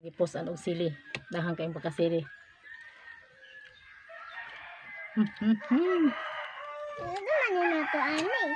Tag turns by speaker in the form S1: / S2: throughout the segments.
S1: Ipos ang og sili. Dahang kayong pagkasili.
S2: Ano naman yun ito, ani?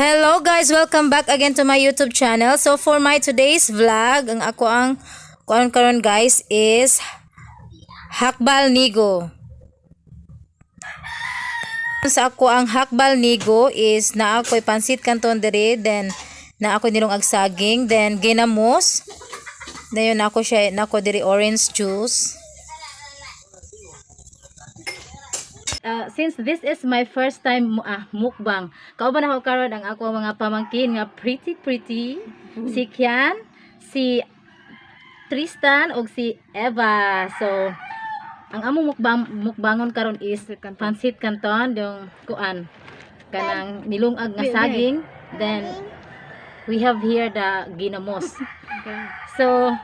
S3: Hello guys, welcome back again to my YouTube channel. So for my today's vlog, ang karon guys is hakbal nigo. Sa ako ang hakbal nigo is na ako'y pansit canton diri, then na ako nilong agsaging, then ginamos. Dayon ako diri orange juice.
S1: Since this is my first time mukbang, kauban ako karon ang ako mga pamangkin nga pretty si Kian, si Tristan ug si Eva. So ang among mukbangon karon is pansit canton, yung kuan kanang nilungag nga saging, then we have here the ginamos. So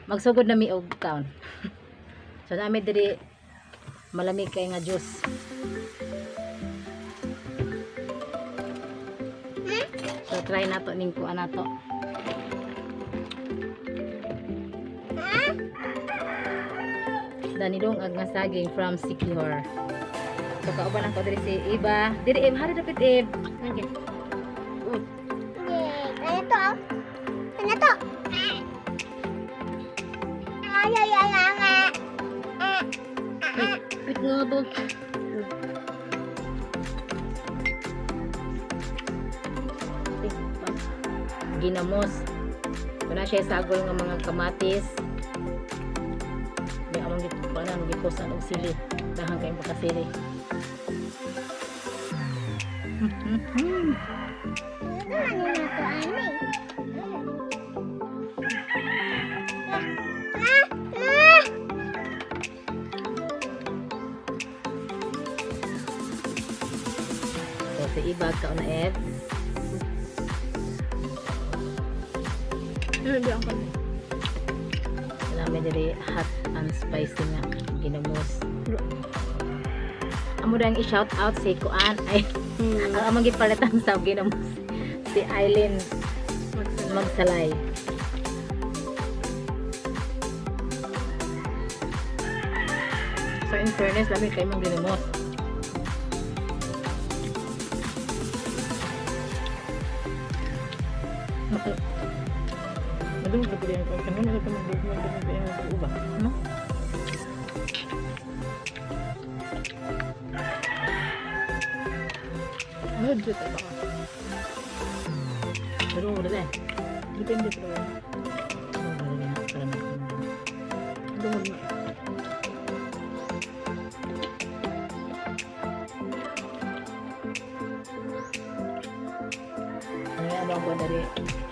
S1: magsugod na mi og kaon. So nami diri malamig kay nga juice. So try nato ning kuan nato. Danilong ag nga saging from Sikihor. So kauban ako diri si Iba. Diri hari dapat Okay.
S2: Ano to? Ano to?
S1: Wait nga to. Ginamos. Wala siya sagol nga mga kamatis. May amang giposan og sili. Dahang kayong pagkasili.
S2: Ano naman yun ito, ani?
S1: So si Iba ka na Ev. Namin diri hot and spicy nga ginamos. Amo dang i-shout out si Kuan ay ang amang gipalitan sa ginamos si Eileen Magsalay. So in fairness labi kay mong ginamos. Madung ka pala yung kanina ito magdugman ka ng ubah. No? Ano dito ba ka? Pero mo dali. Depende pero. Ano dali na para na. Ano mo? Ano ba dali?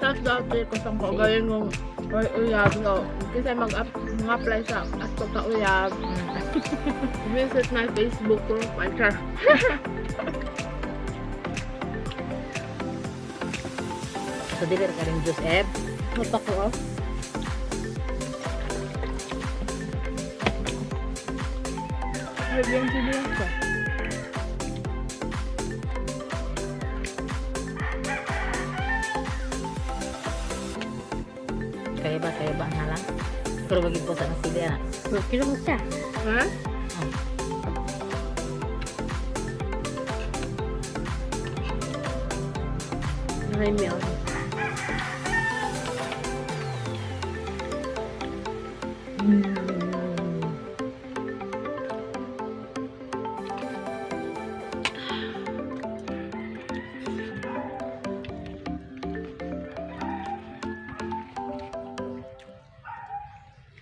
S4: Tapos dati ko sa kagaling ng uyab no. Kasi mag-apply sa asto ka uyab. Visit my Facebook profile.
S1: So dili ka rin juice Eb.
S4: Mata ko. Lagyan sila ka.
S1: Kaya ba na lang? Pero bagay po sa nasili na. Kilo mo siya.
S4: Ha? Ay, meow.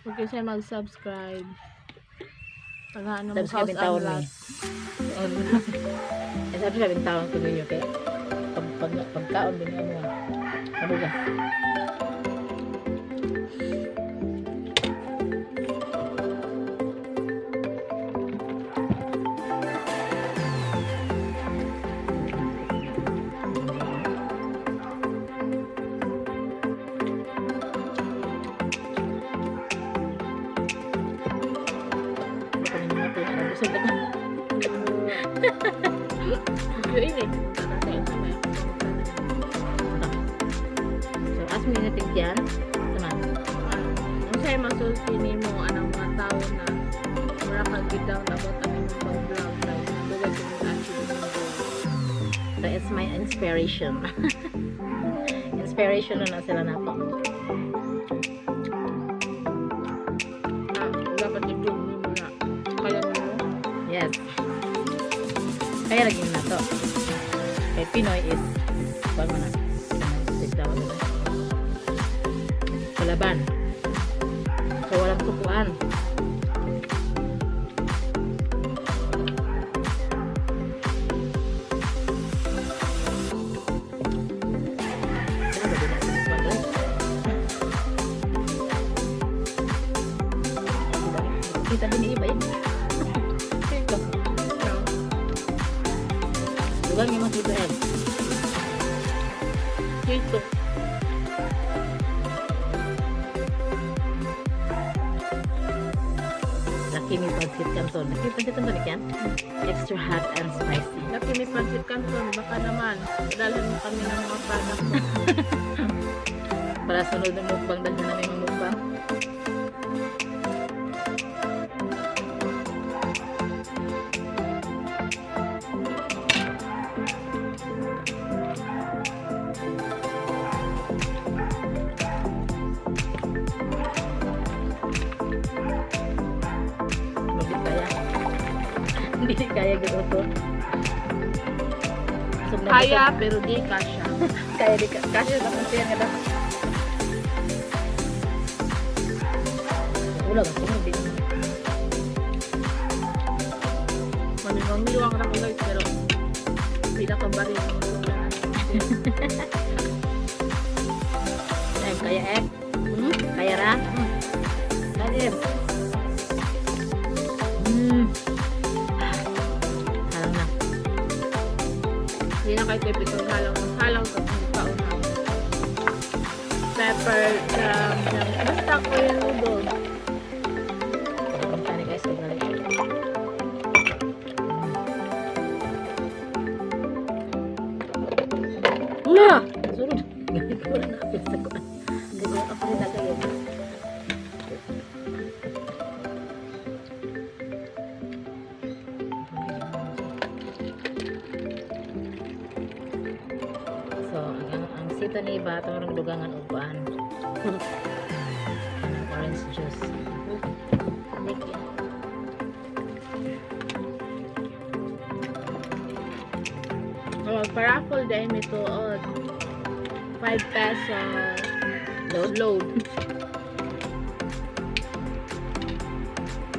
S4: Huwag kayo siya mag-subscribe. Pag-ano mo
S1: Subscribe
S4: house
S1: yung tawon
S4: unlock.
S1: Sabi na rin tawon ko ninyo kaya pagkaon din ano nga. Ano ba? Kusog ako.
S4: Yung ini.
S1: So, as mo natin dyan. Sama.
S4: Ang sa'yo masulti ni mo anang mga tao na mura kag-down about ang imong pag-vlog na lugay ko mga actually
S1: So, it's my inspiration. Inspiration na sila na po.
S4: dapat i-vlog mo na kaya mo.
S1: Yes. Kaya lagi na to. Kay Pinoy is paano na? Palaban. So, walang tukuan. Kita din iba yun. Ito. Lugar niya mas dito yan.
S4: Dito.
S1: Laki may pagsit kanton. Laki may pagsit kanton yan. Extra hot and spicy.
S4: Laki may pansit canton. Baka naman. Dalhan mo kami ng mga product mo.
S1: Para sunod ng mukbang, dahil na namin yung mukbang. Hindi kaya. Hindi kaya gano'n to.
S4: Kaya pero di kasha.
S1: Kaya di kasya naman siya nga daw. Ulang ako hindi naman.
S4: Manimang-miwang na ko guys pero pinakabari ng mga
S1: Kaya kaya ra. Kaya. Halang na.
S4: Hindi na kayo tipitong halang ka kung kaon na. Pepper, basta ko yung noodle.
S1: Kani guys, sobrang na! Surod. Ganit ko na napis ako. Ganit ako rin nagayag. So, ang sito ni Iba, itong dugangan upuan. Orange juice. Thank you.
S4: Paraffle dahil may tuod. 5 pesos. Load.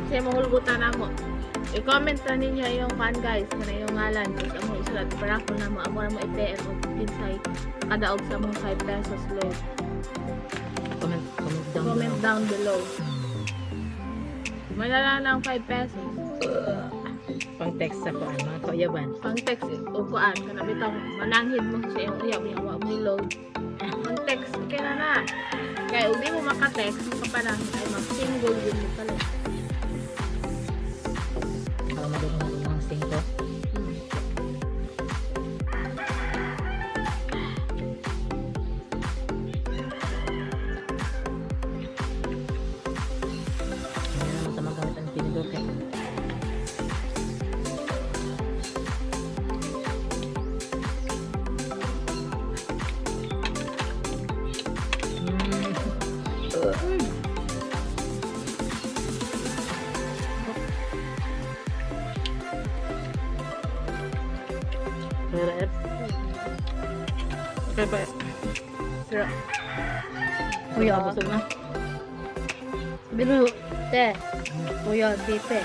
S4: Kasi mahulgutan na mo. I-comment na ninyo yung fan guys. Kung na yung ngalan. Tapos amo isulat. Paraffle na mo. Amo na mo i-PM o pinsay. Kadaog sa mong 5 pesos load. Comment down below. Malala ng 5 pesos.
S1: Pang text sa kuan, mga kauyaban.
S4: Pang text, upuan, kanabitaw, mananghid mo sa iyong uyaw mo load. Pang text, kaya na. Kaya hindi mo makatext, kapanahon ay mag-single yun mo pala.
S1: Para madungan ng mga singko. Hindi na naman magamit ang pinidor kay. Pero
S4: Pepe. Sira.
S1: kuya, busog na.
S3: Biru, te. Kuya, tite.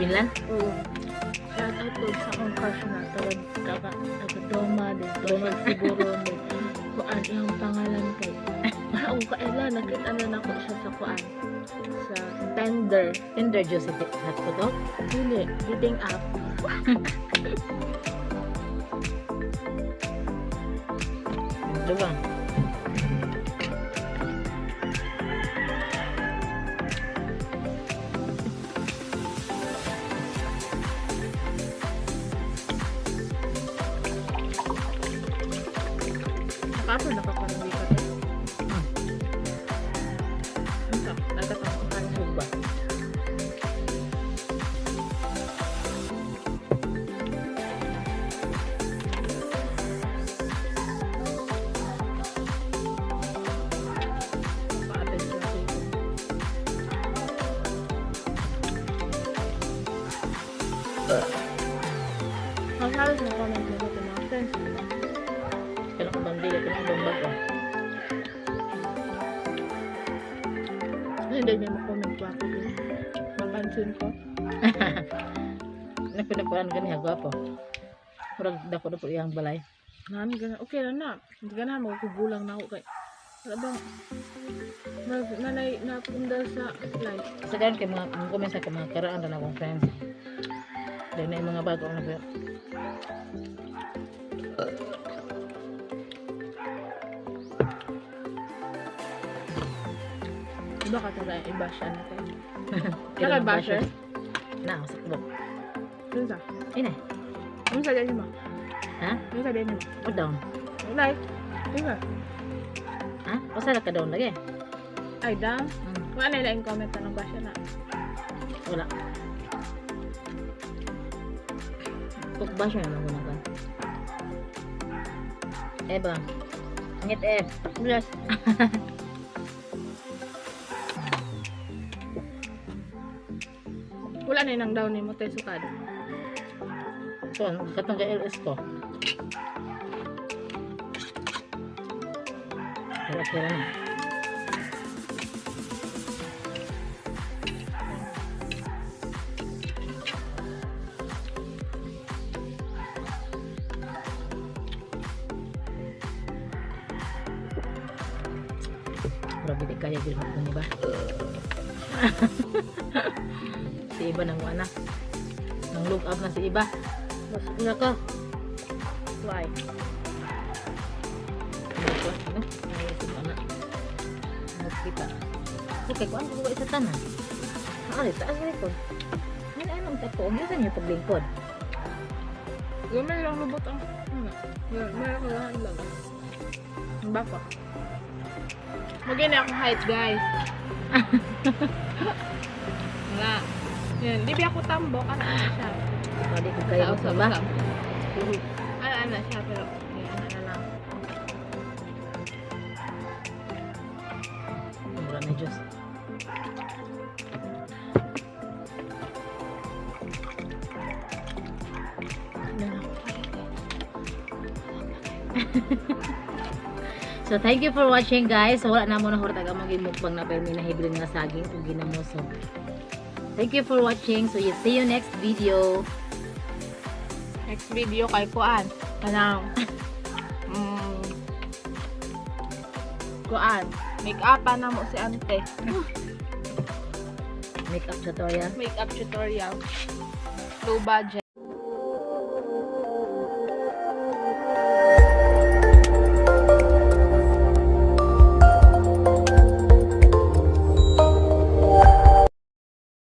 S1: Binlan?
S4: Oo. Shout out to sa akong crush na taga-doma din. Doma siguro din. Kuan yung pangalan kay. Parang kailan nakita na ako siya sa kuan. Sa Tender.
S1: Tinder juice hot ko to.
S4: Hindi, dating app.
S1: Dugang.
S4: Kaso nakakarindi ka tayo. Ito, nagkakakakan ba? Ang halos na comment mo sa mga friends mo.
S1: Kailan ko bang dili, kailan ko bang bago.
S4: Hindi niya makomment ko ako din. Mapansin ko.
S1: Nagpinapuan gani ha, gwapo. Murag dako na po iyang balay.
S4: Nani gana, okay lang na. Hindi ka na magkugulang na ako kay. Wala bang nanay napundal sa life.
S1: Sa ganun kay mga kumisa ka mga karaan na akong friends. Dahil na yung mga bago ang nabiyot.
S4: Iba ka talaga yung iba siya natin. Kaya basher?
S1: Na, sa kubok.
S4: Ano sa?
S1: Ina,
S4: Ano sa din mo?
S1: ha?
S4: Ano sa din mo?
S1: O down.
S4: Like? Iba?
S1: Ha? O sala ka down lagi?
S4: Ay, da? Kung ano yung comment na ng basher na?
S1: Wala. Kung ba siya naman gunakan? Eba. Ngit
S4: Yes. Wala na yung down ni mo tayo sukad.
S1: So, katong ka LS ko. Kira-kira na. Grabe di kaya gil mo ni ba? Si Iba nang anak. Nang look up na si Iba. Mas una ko.
S4: Why?
S1: Ano? Ayos ko na. Nakita. Okay, kung ano ko isa tanan. Nakali, taas nga ito. Ano anong tapo? Umisan niyo paglingkod.
S4: Gamay lang lubot ang meron ko lang lang. Ang bako. Maganda akong height, guys. Nga. Yan, di ba ako tambo? Ano siya?
S1: Hindi ko kaya mo ba?
S4: Ano siya, pero yan, ano lang.
S1: Mura na Diyos. So thank you for watching guys. So, wala na mo na hortag ang maging mukbang na pero may nahibrin nga saging kung ginamuso. Thank you for watching. So you see you next video.
S4: Next video kay Kuan. Kanang Kuan. Make-upan na mo si ante.
S1: Makeup tutorial.
S4: Make-up tutorial. Low budget.